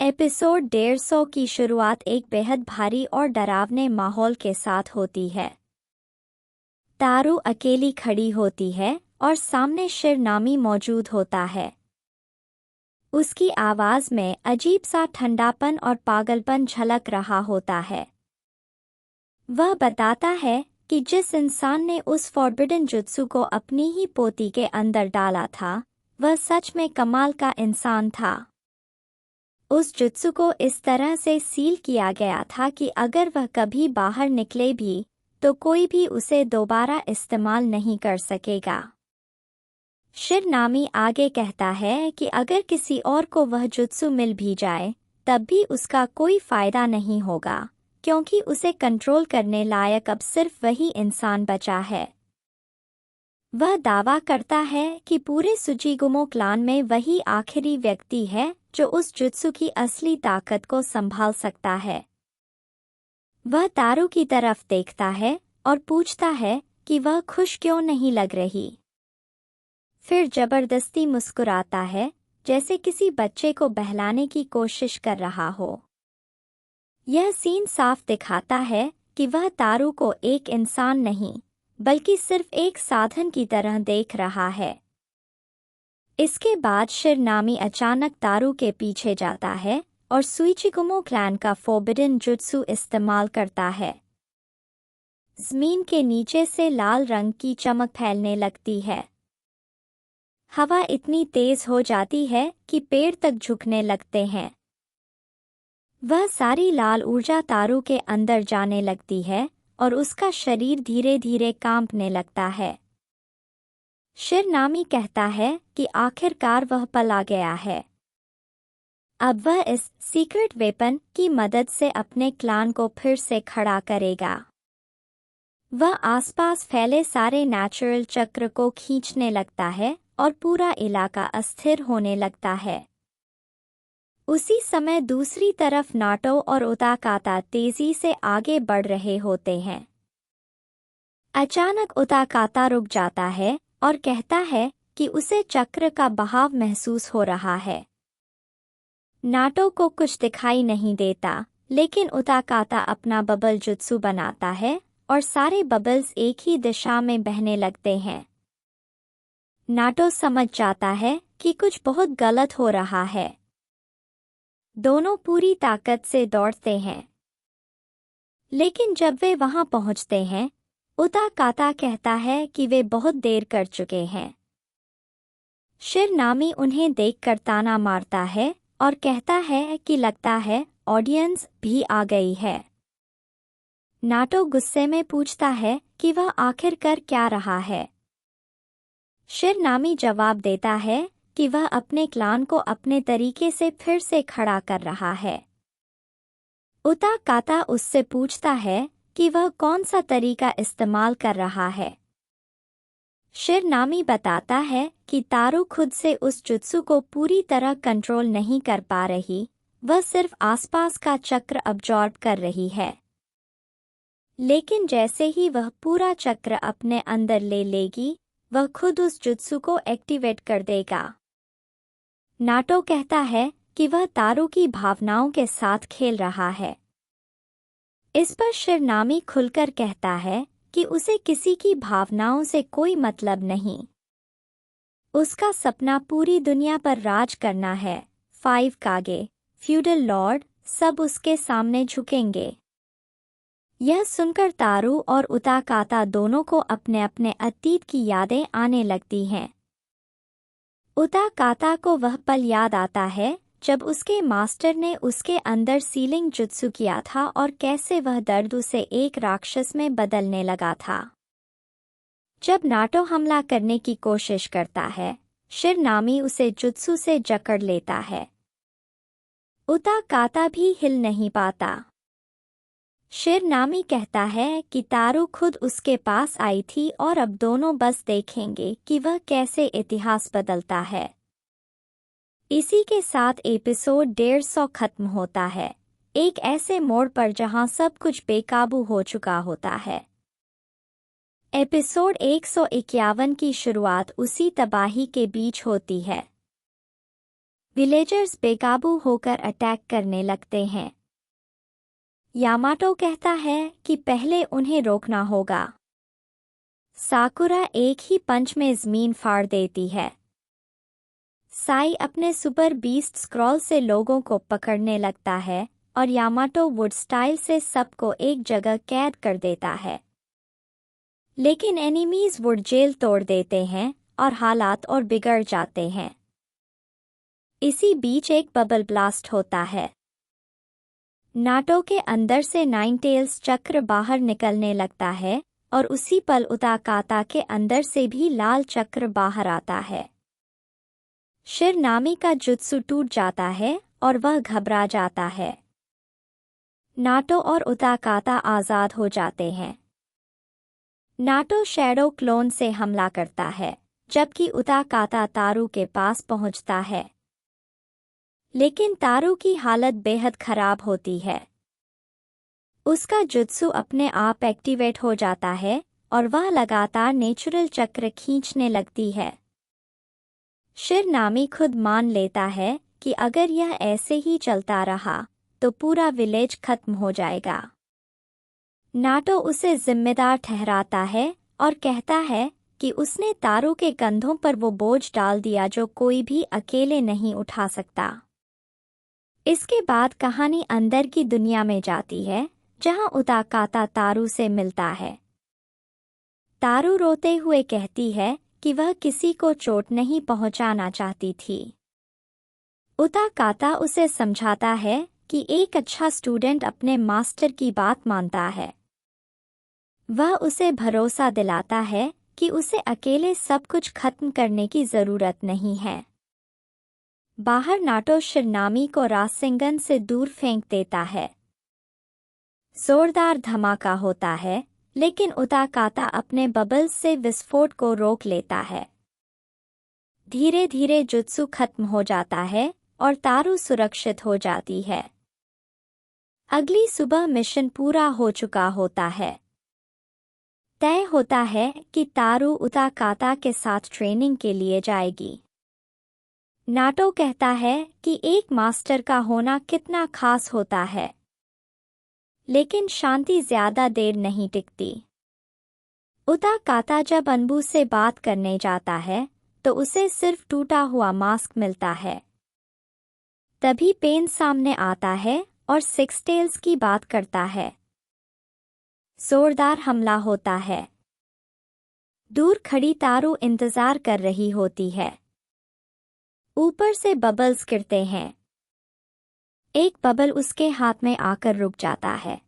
Episode 150 की शुरुआत एक बेहद भारी और डरावने माहौल के साथ होती है। तारू अकेली खड़ी होती है और सामने शिरनामी मौजूद होता है। उसकी आवाज़ में अजीब सा ठंडापन और पागलपन झलक रहा होता है। वह बताता है कि जिस इंसान ने उस फॉरबिडन जुत्सु को अपनी ही पोती के अंदर डाला था, वह सच में कमाल का इंसान था। उस जुत्सु को इस तरह से सील किया गया था कि अगर वह कभी बाहर निकले भी तो कोई भी उसे दोबारा इस्तेमाल नहीं कर सकेगा। शिरनामी आगे कहता है कि अगर किसी और को वह जुत्सु मिल भी जाए तब भी उसका कोई फ़ायदा नहीं होगा, क्योंकि उसे कंट्रोल करने लायक अब सिर्फ वही इंसान बचा है। वह दावा करता है कि पूरे सुजीगुमो क्लान में वही आखिरी व्यक्ति है जो उस जुत्सु की असली ताकत को संभाल सकता है। वह तारू की तरफ देखता है और पूछता है कि वह खुश क्यों नहीं लग रही। फिर जबरदस्ती मुस्कुराता है, जैसे किसी बच्चे को बहलाने की कोशिश कर रहा हो। यह सीन साफ दिखाता है कि वह तारू को एक इंसान नहीं बल्कि सिर्फ एक साधन की तरह देख रहा है। इसके बाद शिरनामी अचानक तारू के पीछे जाता है और सुइचिगुमो क्लैन का फोरबिडन जुत्सु इस्तेमाल करता है। ज़मीन के नीचे से लाल रंग की चमक फैलने लगती है। हवा इतनी तेज हो जाती है कि पेड़ तक झुकने लगते हैं। वह सारी लाल ऊर्जा तारू के अंदर जाने लगती है और उसका शरीर धीरे धीरे कांपने लगता है। शिरनामी कहता है कि आखिरकार वह पल आ गया है। अब वह इस सीक्रेट वेपन की मदद से अपने क्लान को फिर से खड़ा करेगा। वह आसपास फैले सारे नेचुरल चक्र को खींचने लगता है और पूरा इलाका अस्थिर होने लगता है। उसी समय दूसरी तरफ नाटो और उताकाता तेजी से आगे बढ़ रहे होते हैं। अचानक उताकाता रुक जाता है और कहता है कि उसे चक्र का बहाव महसूस हो रहा है। नाटो को कुछ दिखाई नहीं देता, लेकिन उताकाता अपना बबल जुत्सु बनाता है और सारे बबल्स एक ही दिशा में बहने लगते हैं। नाटो समझ जाता है कि कुछ बहुत गलत हो रहा है। दोनों पूरी ताकत से दौड़ते हैं, लेकिन जब वे वहां पहुंचते हैं, उताकाता कहता है कि वे बहुत देर कर चुके हैं। शिरनामी उन्हें देखकर ताना मारता है और कहता है कि लगता है ऑडियंस भी आ गई है। नाटो गुस्से में पूछता है कि वह आखिर कर क्या रहा है। शिरनामी जवाब देता है कि वह अपने क्लान को अपने तरीके से फिर से खड़ा कर रहा है। उताकाता उससे पूछता है कि वह कौन सा तरीका इस्तेमाल कर रहा है। शिरनामी बताता है कि तारू खुद से उस जुत्सु को पूरी तरह कंट्रोल नहीं कर पा रही, वह सिर्फ आसपास का चक्र अब्जॉर्ब कर रही है। लेकिन जैसे ही वह पूरा चक्र अपने अंदर ले लेगी, वह खुद उस जुत्सु को एक्टिवेट कर देगा। नाटो कहता है कि वह तारू की भावनाओं के साथ खेल रहा है। इस पर शिरनामी खुलकर कहता है कि उसे किसी की भावनाओं से कोई मतलब नहीं। उसका सपना पूरी दुनिया पर राज करना है। 5 कागे, फ्यूडल लॉर्ड, सब उसके सामने झुकेंगे। यह सुनकर तारू और उताकाता दोनों को अपने अपने अतीत की यादें आने लगती हैं। उताकाता को वह पल याद आता है जब उसके मास्टर ने उसके अंदर सीलिंग जुत्सु किया था और कैसे वह दर्द उसे एक राक्षस में बदलने लगा था। जब नाटो हमला करने की कोशिश करता है, शिरनामी उसे जुत्सु से जकड़ लेता है। उताकाता भी हिल नहीं पाता। शिरनामी कहता है कि तारू खुद उसके पास आई थी और अब दोनों बस देखेंगे कि वह कैसे इतिहास बदलता है। इसी के साथ एपिसोड 150 खत्म होता है, एक ऐसे मोड़ पर जहां सब कुछ बेकाबू हो चुका होता है। एपिसोड 151 की शुरुआत उसी तबाही के बीच होती है। विलेजर्स बेकाबू होकर अटैक करने लगते हैं। यामाटो कहता है कि पहले उन्हें रोकना होगा। साकुरा एक ही पंच में जमीन फाड़ देती है। साई अपने सुपर बीस्ट स्क्रॉल से लोगों को पकड़ने लगता है और यामाटो वुड स्टाइल से सबको एक जगह कैद कर देता है। लेकिन एनिमीज वुड जेल तोड़ देते हैं और हालात और बिगड़ जाते हैं। इसी बीच एक बबल ब्लास्ट होता है। नाटो के अंदर से नाइन टेल्स चक्र बाहर निकलने लगता है और उसी पल उताकाता के अंदर से भी लाल चक्र बाहर आता है। शिरनामी का जुत्सु टूट जाता है और वह घबरा जाता है। नाटो और उताकाता आज़ाद हो जाते हैं। नाटो शैडो क्लोन से हमला करता है, जबकि उताकाता तारू के पास पहुंचता है। लेकिन तारू की हालत बेहद खराब होती है। उसका जुत्सु अपने आप एक्टिवेट हो जाता है और वह लगातार नेचुरल चक्र खींचने लगती है। शिरनामी खुद मान लेता है कि अगर यह ऐसे ही चलता रहा तो पूरा विलेज खत्म हो जाएगा। नाटो उसे जिम्मेदार ठहराता है और कहता है कि उसने तारू के कंधों पर वो बोझ डाल दिया जो कोई भी अकेले नहीं उठा सकता। इसके बाद कहानी अंदर की दुनिया में जाती है, जहां उताकाता तारू से मिलता है। तारू रोते हुए कहती है कि वह किसी को चोट नहीं पहुंचाना चाहती थी। उताकाता उसे समझाता है कि एक अच्छा स्टूडेंट अपने मास्टर की बात मानता है। वह उसे भरोसा दिलाता है कि उसे अकेले सब कुछ खत्म करने की जरूरत नहीं है। बाहर नाटो शिरनामी को रासिंगन से दूर फेंक देता है। जोरदार धमाका होता है, लेकिन उताकाता अपने बबल्स से विस्फोट को रोक लेता है। धीरे धीरे जुत्सु खत्म हो जाता है और तारू सुरक्षित हो जाती है। अगली सुबह मिशन पूरा हो चुका होता है। तय होता है कि तारू उताकाता के साथ ट्रेनिंग के लिए जाएगी। नाटो कहता है कि एक मास्टर का होना कितना खास होता है, लेकिन शांति ज्यादा देर नहीं टिकती। उताकाता जब अनबू से बात करने जाता है तो उसे सिर्फ टूटा हुआ मास्क मिलता है। तभी पेन सामने आता है और सिक्स टेल्स की बात करता है। जोरदार हमला होता है। दूर खड़ी तारू इंतजार कर रही होती है। ऊपर से बबल्स गिरते हैं। एक बबल उसके हाथ में आकर रुक जाता है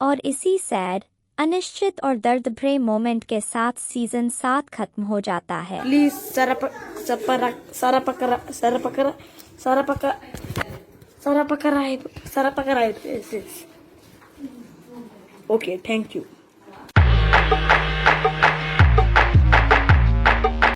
और इसी सैड, अनिश्चित और दर्द भरे मोमेंट के साथ सीजन 7 खत्म हो जाता है। Please okay, thank you.